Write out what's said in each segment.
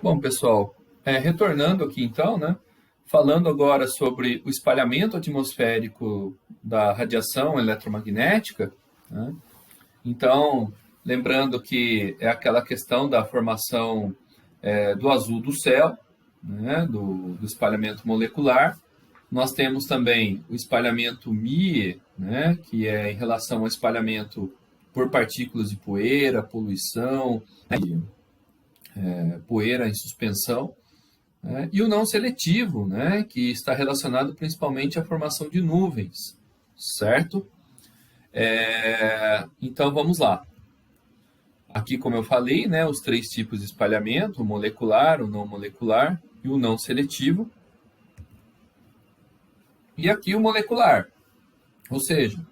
Bom, pessoal, retornando aqui então, né, falando agora sobre o espalhamento atmosférico da radiação eletromagnética, né, então, lembrando que é aquela questão da formação do azul do céu, né, do espalhamento molecular. Nós temos também o espalhamento MIE, né, que é em relação ao espalhamento por partículas de poeira, poluição, poeira em suspensão, né? E o não seletivo, né? Que está relacionado principalmente à formação de nuvens, certo? Então vamos lá. Aqui, como eu falei, né, os três tipos de espalhamento: o molecular, o não molecular e o não seletivo. E aqui o molecular, ou seja,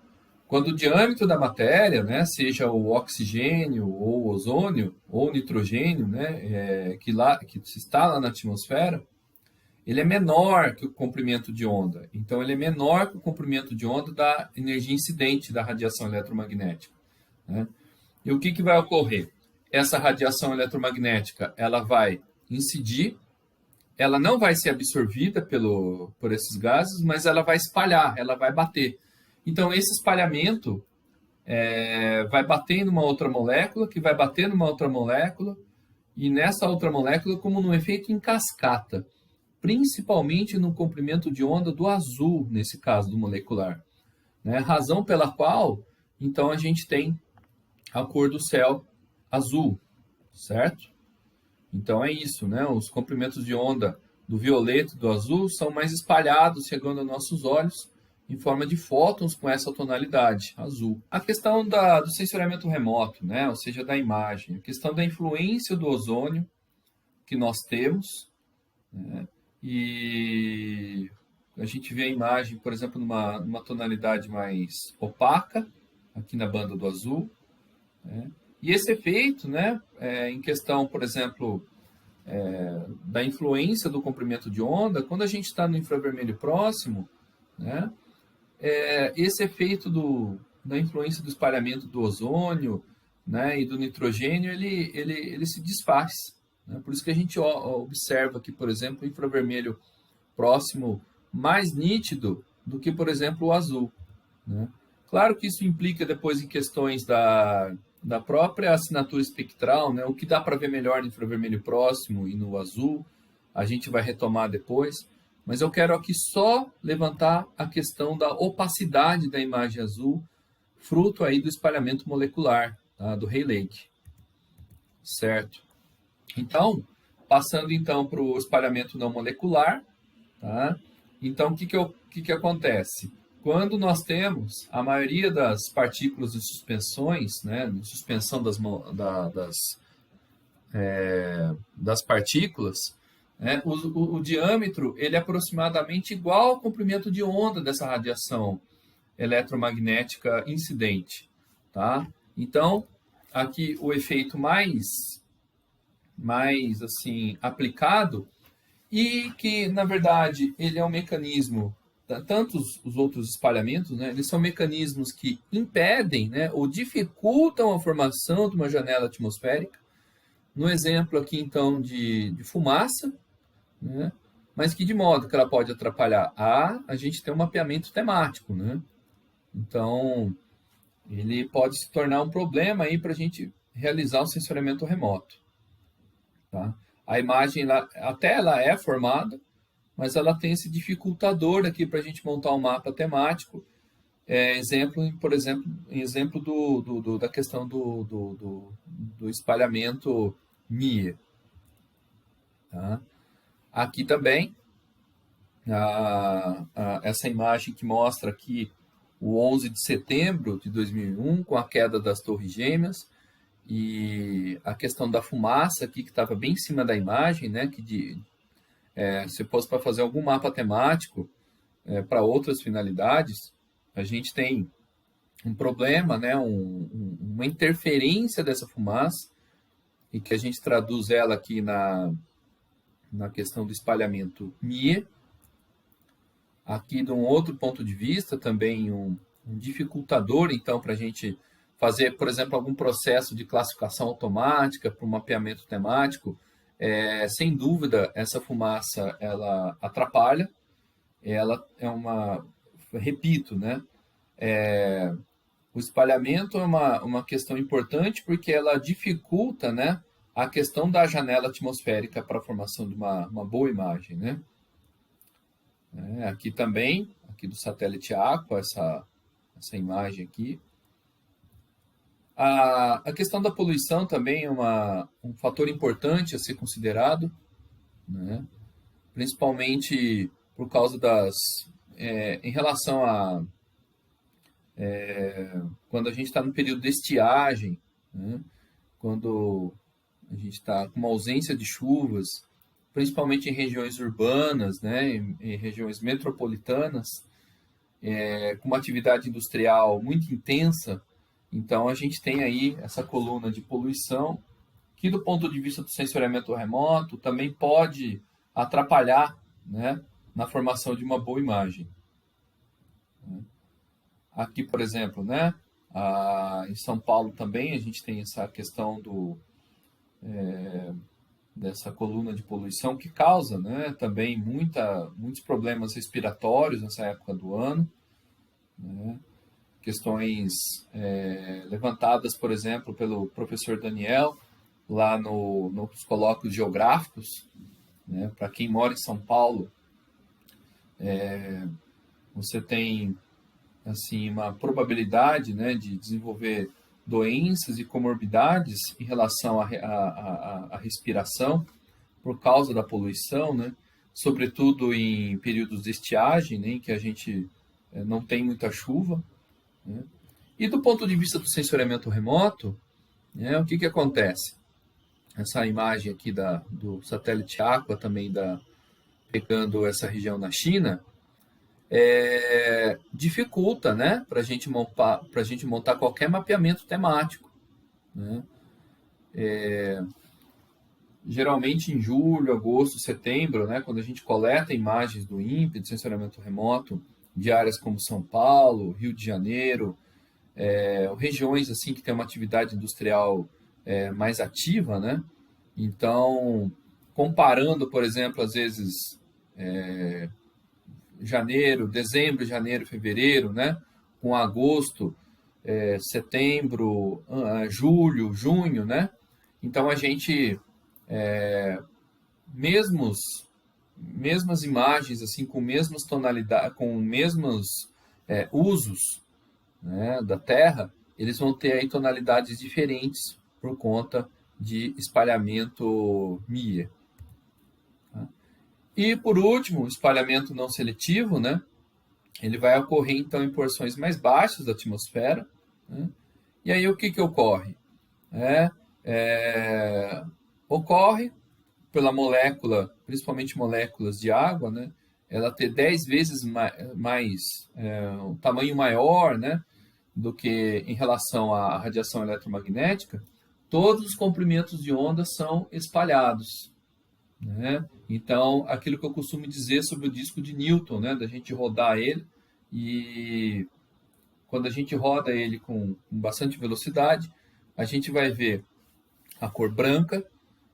quando o diâmetro da matéria, né, seja o oxigênio ou o ozônio ou o nitrogênio, né, que está lá na atmosfera, ele é menor que o comprimento de onda. Então, ele é menor que o comprimento de onda da energia incidente da radiação eletromagnética, né? E o que vai ocorrer? Essa radiação eletromagnética, ela vai incidir, ela não vai ser absorvida por esses gases, mas ela vai espalhar, ela vai bater. Então, esse espalhamento vai bater numa outra molécula, que vai bater numa outra molécula, e nessa outra molécula, como num efeito em cascata, principalmente no comprimento de onda do azul, nesse caso do molecular, né? Razão pela qual, então, a gente tem a cor do céu azul, certo? Então é isso, né? Os comprimentos de onda do violeta e do azul são mais espalhados, chegando aos nossos olhos, em forma de fótons com essa tonalidade azul. A questão do sensoriamento remoto, né? Ou seja, da imagem, a questão da influência do ozônio que nós temos, né? E a gente vê a imagem, por exemplo, numa tonalidade mais opaca, aqui na banda do azul, né? E esse efeito, né, em questão, por exemplo, da influência do comprimento de onda, quando a gente está no infravermelho próximo, né, esse efeito da influência do espalhamento do ozônio, né, e do nitrogênio, ele se desfaz, né? Por isso que a gente observa aqui, por exemplo, o infravermelho próximo mais nítido do que, por exemplo, o azul, né? Claro que isso implica depois em questões da própria assinatura espectral, né? O que dá para ver melhor no infravermelho próximo e no azul, a gente vai retomar depois, mas eu quero aqui só levantar a questão da opacidade da imagem azul, fruto aí do espalhamento molecular, tá? Do Rayleigh, certo? Então, passando então para o espalhamento não molecular, tá? Então, o que acontece? Quando nós temos a maioria das partículas de suspensões, né, de suspensão das partículas, né, o diâmetro ele é aproximadamente igual ao comprimento de onda dessa radiação eletromagnética incidente, tá? Então, aqui o efeito mais assim aplicado, e que na verdade ele é um mecanismo, tanto os outros espalhamentos, né, eles são mecanismos que impedem, né, ou dificultam a formação de uma janela atmosférica. No exemplo aqui então de fumaça, né, mas que de modo que ela pode atrapalhar? A gente tem um mapeamento temático, né? Então ele pode se tornar um problema aí para a gente realizar o sensoriamento remoto, tá? A imagem até ela é formada, mas ela tem esse dificultador aqui para a gente montar um mapa temático. Por exemplo da questão do espalhamento MIE. Tá? Aqui também, essa imagem que mostra aqui o 11 de setembro de 2001, com a queda das Torres Gêmeas, e a questão da fumaça aqui, que estava bem em cima da imagem, né, se fosse para fazer algum mapa temático para outras finalidades, a gente tem um problema, né, uma interferência dessa fumaça, e que a gente traduz ela aqui na questão do espalhamento MIE. Aqui, de um outro ponto de vista, também um dificultador, então, para a gente fazer, por exemplo, algum processo de classificação automática para um mapeamento temático, Sem dúvida, essa fumaça, ela atrapalha, ela é repito, né? O espalhamento é uma questão importante porque ela dificulta, né, a questão da janela atmosférica para a formação de uma boa imagem, né? Aqui também, aqui do satélite Aqua, essa imagem aqui. A questão da poluição também é um fator importante a ser considerado, né? Principalmente por causa em relação a quando a gente está no período de estiagem, né? Quando a gente está com uma ausência de chuvas, principalmente em regiões urbanas, né? Em regiões metropolitanas, com uma atividade industrial muito intensa. Então, a gente tem aí essa coluna de poluição, que do ponto de vista do sensoriamento remoto, também pode atrapalhar, né, na formação de uma boa imagem. Aqui, por exemplo, né, em São Paulo também a gente tem essa questão dessa coluna de poluição que causa, né, também muitos problemas respiratórios nessa época do ano, né? Questões levantadas, por exemplo, pelo professor Daniel, lá nos colóquios geográficos, né? Para quem mora em São Paulo, você tem assim, uma probabilidade, né, de desenvolver doenças e comorbidades em relação à respiração por causa da poluição, né? Sobretudo em períodos de estiagem, né, em que a gente não tem muita chuva, né? E do ponto de vista do sensoriamento remoto, né, o que acontece? Essa imagem aqui do satélite Aqua, também pegando essa região na China, dificulta, né, para a gente montar qualquer mapeamento temático, né? Geralmente em julho, agosto, setembro, né, quando a gente coleta imagens do INPE, de sensoriamento remoto, de áreas como São Paulo, Rio de Janeiro, regiões assim que tem uma atividade industrial mais ativa, né? Então, comparando, por exemplo, às vezes dezembro, janeiro, fevereiro, né? Com agosto, setembro, julho, junho, né? Então a gente mesmas imagens assim com mesmas tonalidades, com mesmos usos, né, da Terra, eles vão ter aí tonalidades diferentes por conta de espalhamento MIA. E por último, o espalhamento não seletivo, né? Ele vai ocorrer então em porções mais baixas da atmosfera, né? E aí o que ocorre? Ocorre pela molécula, principalmente moléculas de água, né? Ela ter 10 vezes um tamanho maior, né, do que em relação à radiação eletromagnética. Todos os comprimentos de onda são espalhados, né? Então, aquilo que eu costumo dizer sobre o disco de Newton, né, da gente rodar ele, e quando a gente roda ele com bastante velocidade, a gente vai ver a cor branca.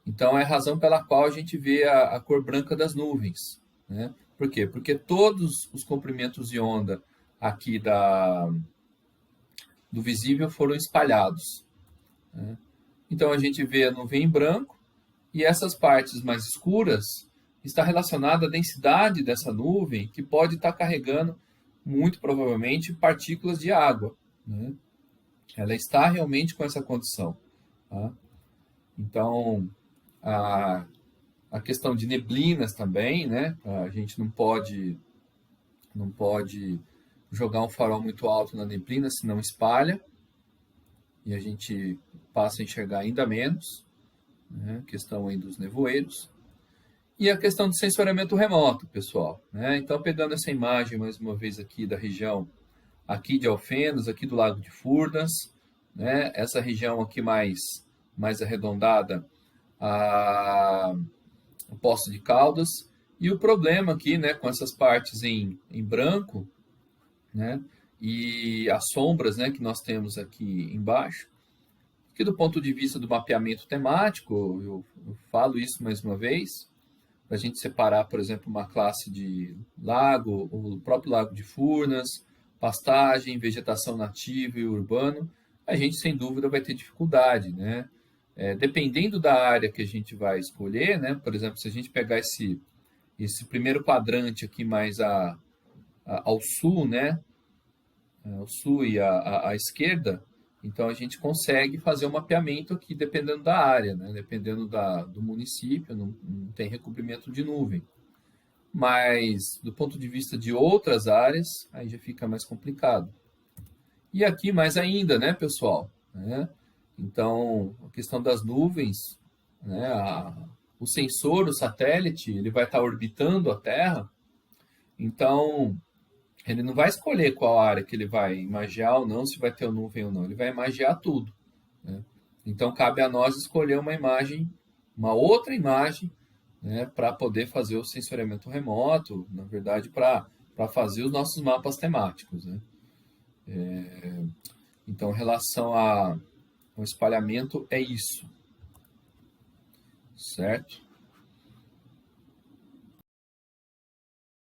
Então, é a razão pela qual a gente vê a cor branca das nuvens, né? Por quê? Porque todos os comprimentos de onda aqui do visível foram espalhados, né? Então, a gente vê a nuvem em branco, e essas partes mais escuras está relacionada à densidade dessa nuvem, que pode estar carregando, muito provavelmente, partículas de água, né? Ela está realmente com essa condição, tá? Então, a questão de neblinas também, né? A gente não pode jogar um farol muito alto na neblina, senão espalha, e a gente passa a enxergar ainda menos, né? Questão aí dos nevoeiros. E a questão do sensoriamento remoto, pessoal, né? Então, pegando essa imagem, mais uma vez, aqui da região aqui de Alfenas, aqui do Lago de Furnas, né? Essa região aqui mais arredondada, o Poço de Caldas, e o problema aqui, né, com essas partes em branco, né, e as sombras, né, que nós temos aqui embaixo, que do ponto de vista do mapeamento temático, eu falo isso mais uma vez, para a gente separar, por exemplo, uma classe de lago, o próprio lago de Furnas, pastagem, vegetação nativa e urbano, a gente sem dúvida vai ter dificuldade, né? Dependendo da área que a gente vai escolher, né? Por exemplo, se a gente pegar esse primeiro quadrante aqui mais ao sul, né? Ao sul e à esquerda, então a gente consegue fazer um mapeamento aqui dependendo da área, né? Dependendo do município, não tem recobrimento de nuvem. Mas do ponto de vista de outras áreas, aí já fica mais complicado. E aqui mais ainda, né, pessoal? Né? Então, a questão das nuvens, né, o sensor, o satélite, ele vai estar orbitando a Terra, então ele não vai escolher qual área que ele vai imagiar ou não, se vai ter nuvem ou não, ele vai imagiar tudo. Né? Então, cabe a nós escolher uma imagem, uma outra imagem, né, para poder fazer o sensoriamento remoto, na verdade, para fazer os nossos mapas temáticos. Né? Então, em relação ao espalhamento, é isso. Certo?